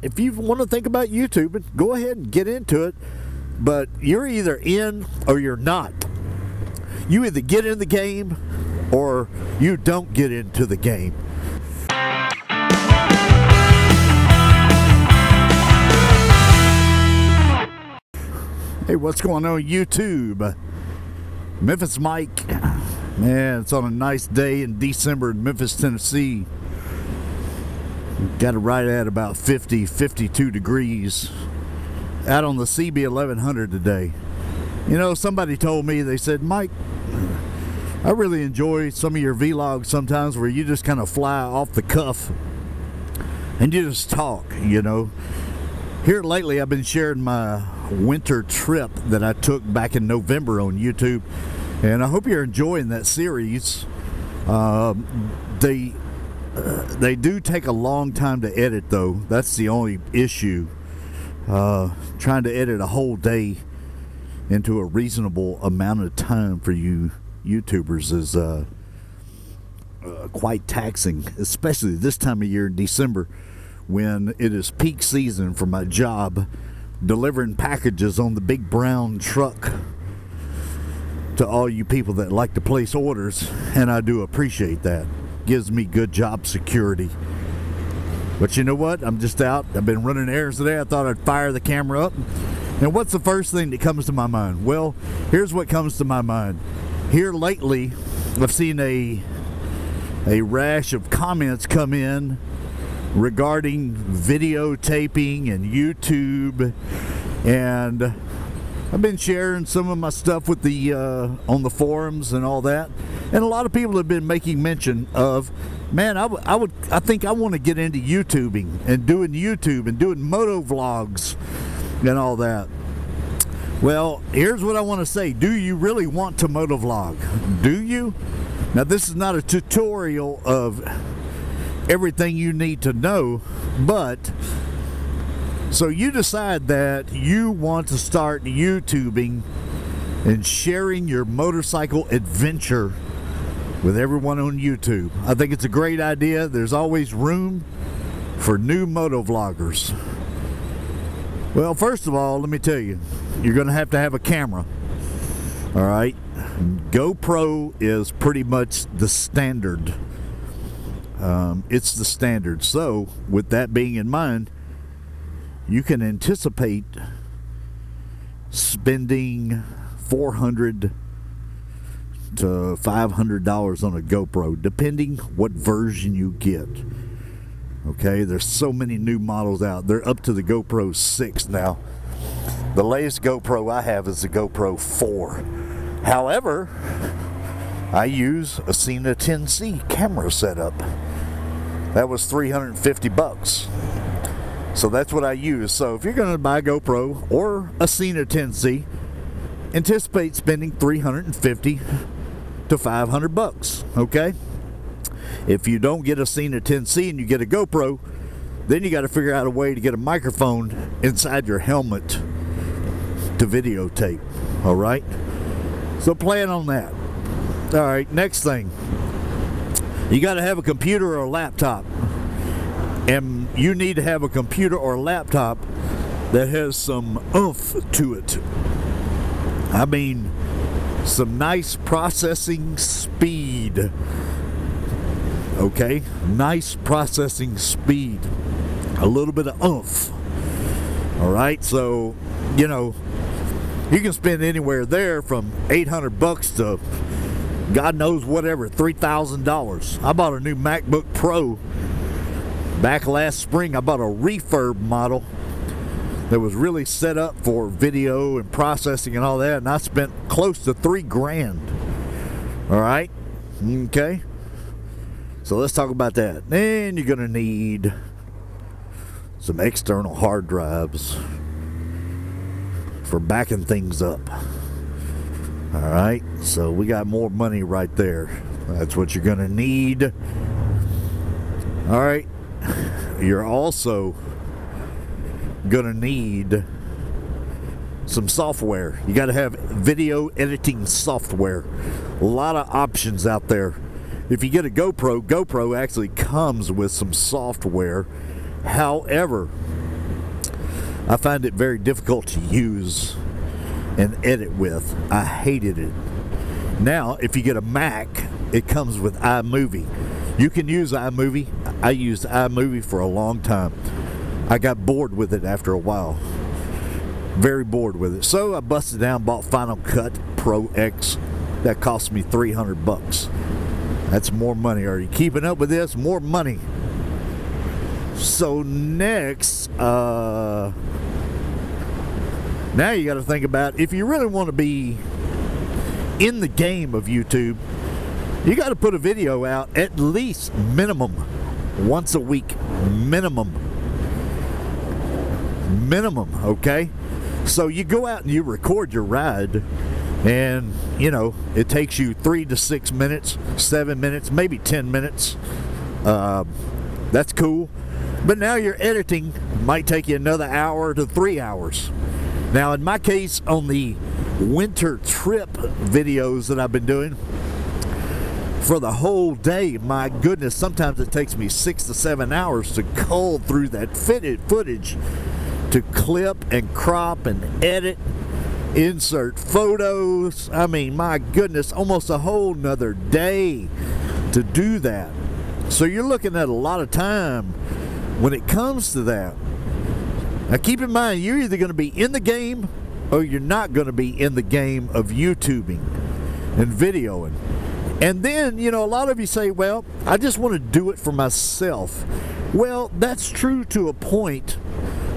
if you want to think about YouTube, go ahead and get into it. But you're either in or you're not. You either get in the game or you don't get into the game. Hey, what's going on YouTube? MemphisMike. Man, it's on a nice day in December in Memphis, Tennessee. Got it right at about 52 degrees. Out on the CB 1100 today. You know, somebody told me, they said, Mike, I really enjoy some of your vlogs sometimes where you just kind of fly off the cuff and you just talk, you know. Here lately I've been sharing my winter trip that I took back in November on YouTube, and I hope you're enjoying that series. They do take a long time to edit though. That's the only issue. Trying to edit a whole day into a reasonable amount of time for you YouTubers is quite taxing, especially this time of year in December when it is peak season for my job, delivering packages on the big brown truck to all you people that like to place orders, and I do appreciate that. Gives me good job security. But you know what? I'm just out. I've been running errands today. I thought I'd fire the camera up. And what's the first thing that comes to my mind? Well, here's what comes to my mind. Here lately, I've seen a rash of comments come in regarding videotaping and YouTube, and I've been sharing some of my stuff with the on the forums and all that, and a lot of people have been making mention of, man, I think I want to get into YouTubing and doing YouTube and doing motovlogs and all that. Well, here's what I want to say. Do you really want to motovlog? Do you? Now, this is not a tutorial of everything you need to know, but so you decide that you want to start YouTubing and sharing your motorcycle adventure with everyone on YouTube. I think it's a great idea. There's always room for new motovloggers. Well, first of all, let me tell you, you're going to have a camera. All right? GoPro is pretty much the standard. It's the standard. So, with that being in mind, you can anticipate spending $400 to $500 on a GoPro, depending what version you get. Okay, there's so many new models out. They're up to the GoPro 6 now. The latest GoPro I have is the GoPro 4. However, I use a Cena 10C camera setup. That was $350. So that's what I use. So if you're going to buy a GoPro or a Cena 10C, anticipate spending $350 to $500. Okay? If you don't get a Cena 10C and you get a GoPro, then you got to figure out a way to get a microphone inside your helmet to videotape. All right? So plan on that. All right, next thing. You got to have a computer or a laptop. And you need to have a computer or a laptop that has some oomph to it. I mean, some nice processing speed. Okay? Nice processing speed. A little bit of oomph. All right? So, you know, you can spend anywhere there from $800 to God knows whatever, $3,000. I bought a new MacBook Pro back last spring. I bought a refurb model that was really set up for video and processing and all that, and I spent close to $3,000. All right? Okay? So let's talk about that. Then you're going to need some external hard drives for backing things up. All right, so we got more money right there. That's what you're going to need. All right, you're also going to need some software. You got to have video editing software. A lot of options out there. If you get a GoPro, GoPro actually comes with some software. However, I find it very difficult to use and edit with. I hated it. Now, if you get a Mac, it comes with iMovie. You can use iMovie. I used iMovie for a long time. I got bored with it after a while. Very bored with it. So I busted down, bought Final Cut Pro X. That cost me $300. That's more money. Are you keeping up with this? More money. So next, now you got to think about, if you really want to be in the game of YouTube, you got to put a video out at least minimum once a week. Minimum, okay? So you go out and you record your ride, and you know, it takes you 3 to 6 minutes, 7 minutes, maybe 10 minutes. That's cool. But now your editing might take you another hour to 3 hours. Now in my case, on the winter trip videos that I've been doing for the whole day, my goodness, sometimes it takes me 6 to 7 hours to cull through that footage, to clip and crop and edit, insert photos. I mean, my goodness, almost a whole nother day to do that. So you're looking at a lot of time when it comes to that. Now keep in mind, you're either going to be in the game or you're not going to be in the game of YouTubing and videoing. And then, you know, a lot of you say, well, I just want to do it for myself. Well, that's true to a point,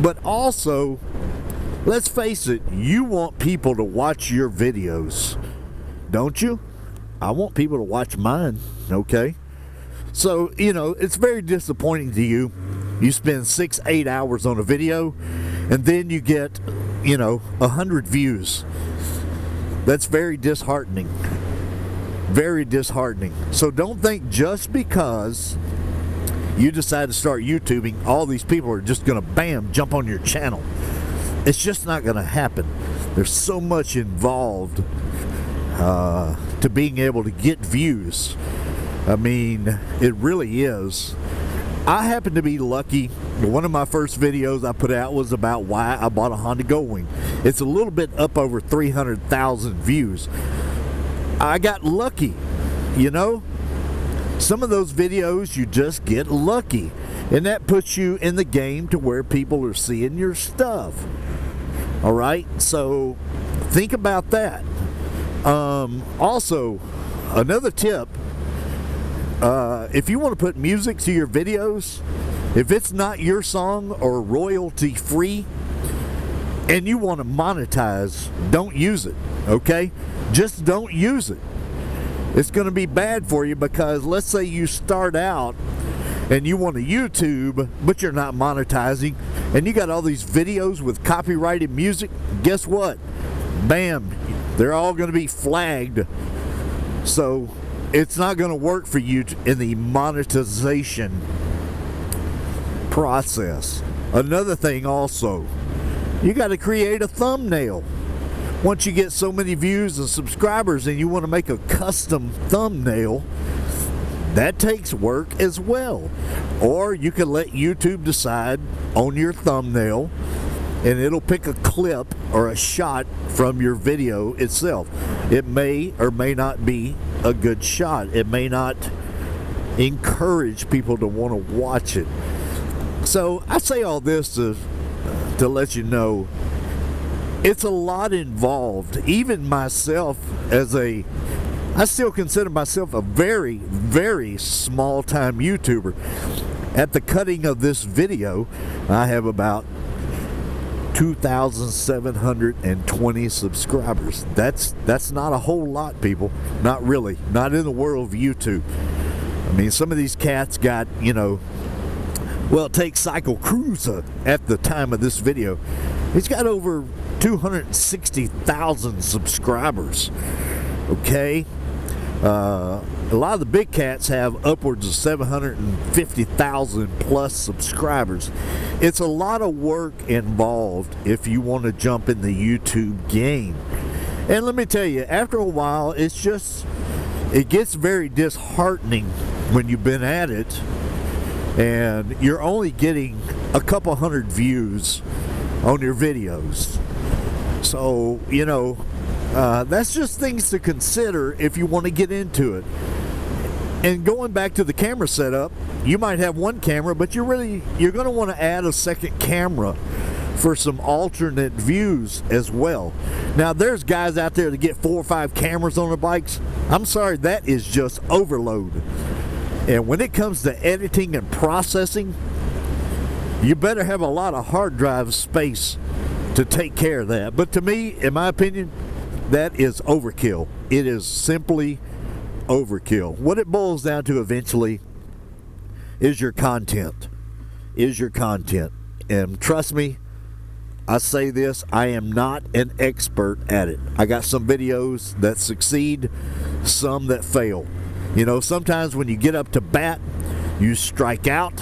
but also, let's face it, you want people to watch your videos, don't you? I want people to watch mine, okay? So, you know, it's very disappointing to you. You spend 6-8 hours on a video, and then you get, you know, 100 views. That's very disheartening. Very disheartening. So don't think just because you decide to start YouTubing, all these people are just going to, bam, jump on your channel. It's just not going to happen. There's so much involved to being able to get views. I mean, it really is. I happen to be lucky. One of my first videos I put out was about why I bought a Honda Goldwing. It's a little bit up over 300,000 views. I got lucky, you know? Some of those videos you just get lucky, and that puts you in the game to where people are seeing your stuff. All right, so think about that. Also, another tip, if you want to put music to your videos, if it's not your song or royalty free and you want to monetize, don't use it, okay? Just don't use it. It's going to be bad for you, because let's say you start out and you want to YouTube, but you're not monetizing, and you got all these videos with copyrighted music. Guess what? Bam, they're all going to be flagged. So it's not going to work for you in the monetization process. Another thing also, you got to create a thumbnail. Once you get so many views and subscribers and you want to make a custom thumbnail, that takes work as well. Or you can let YouTube decide on your thumbnail, and it'll pick a clip or a shot from your video itself. It may or may not be a good shot. It may not encourage people to want to watch it. So I say all this to let you know, it's a lot involved. Even myself, I still consider myself a very, very small-time YouTuber. At the cutting of this video, I have about 2,720 subscribers. That's not a whole lot, people. Not really. Not in the world of YouTube. I mean, some of these cats got, you know, well, take Cycle Cruiser at the time of this video. He's got over 260,000 subscribers. Okay? A lot of the big cats have upwards of 750,000 plus subscribers. It's a lot of work involved if you want to jump in the YouTube game. And let me tell you, after a while, it gets very disheartening when you've been at it and you're only getting a couple hundred views on your videos. So, you know, that's just things to consider if you want to get into it. And going back to the camera setup, you might have one camera, but you're going to want to add a second camera for some alternate views as well. Now, there's guys out there that get 4 or 5 cameras on their bikes. I'm sorry, that is just overload. And when it comes to editing and processing, you better have a lot of hard drive space to take care of that. But to me, in my opinion, that is overkill. It is simply overkill. What it boils down to eventually is your content. And trust me, I say this, I am not an expert at it. I got some videos that succeed, some that fail. You know, sometimes when you get up to bat, you strike out,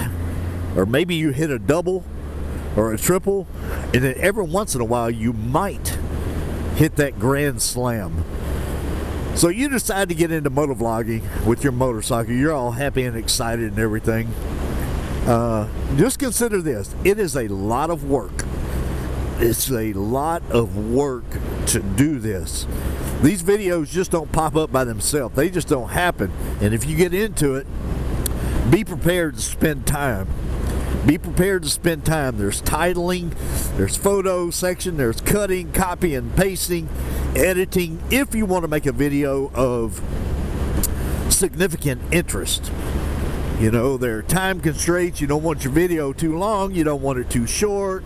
or maybe you hit a double or a triple, and then every once in a while you might hit that grand slam. So you decide to get into motovlogging with your motorcycle. You're all happy and excited and everything. Just consider this. It is a lot of work. It's a lot of work to do this. These videos just don't pop up by themselves. They just don't happen. And if you get into it, be prepared to spend time. Be prepared to spend time. There's titling, there's photo section, there's cutting, copy and pasting, editing, if you want to make a video of significant interest. You know, there are time constraints. You don't want your video too long. You don't want it too short.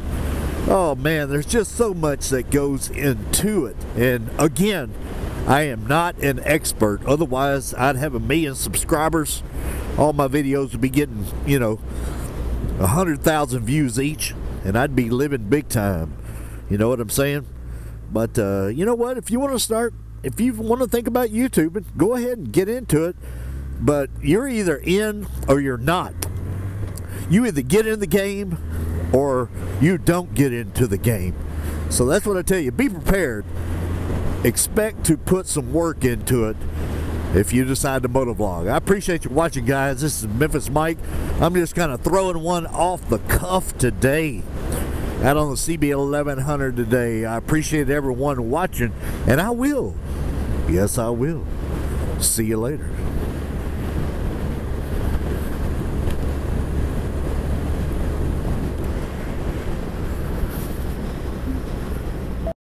Oh man, there's just so much that goes into it. And again, I am not an expert. Otherwise, I'd have 1 million subscribers. All my videos would be getting, you know, 100,000 views each, and I'd be living big time. You know what I'm saying? But you know what? If you want to start, if you want to think about YouTubing, go ahead and get into it. But you're either in or you're not. You either get in the game or you don't get into the game. So that's what I tell you. Be prepared. Expect to put some work into it if you decide to motovlog. I appreciate you watching, guys. This is Memphis Mike. I'm just kind of throwing one off the cuff today, out on the CB 1100 today. I appreciate everyone watching, and I will. Yes, I will. See you later.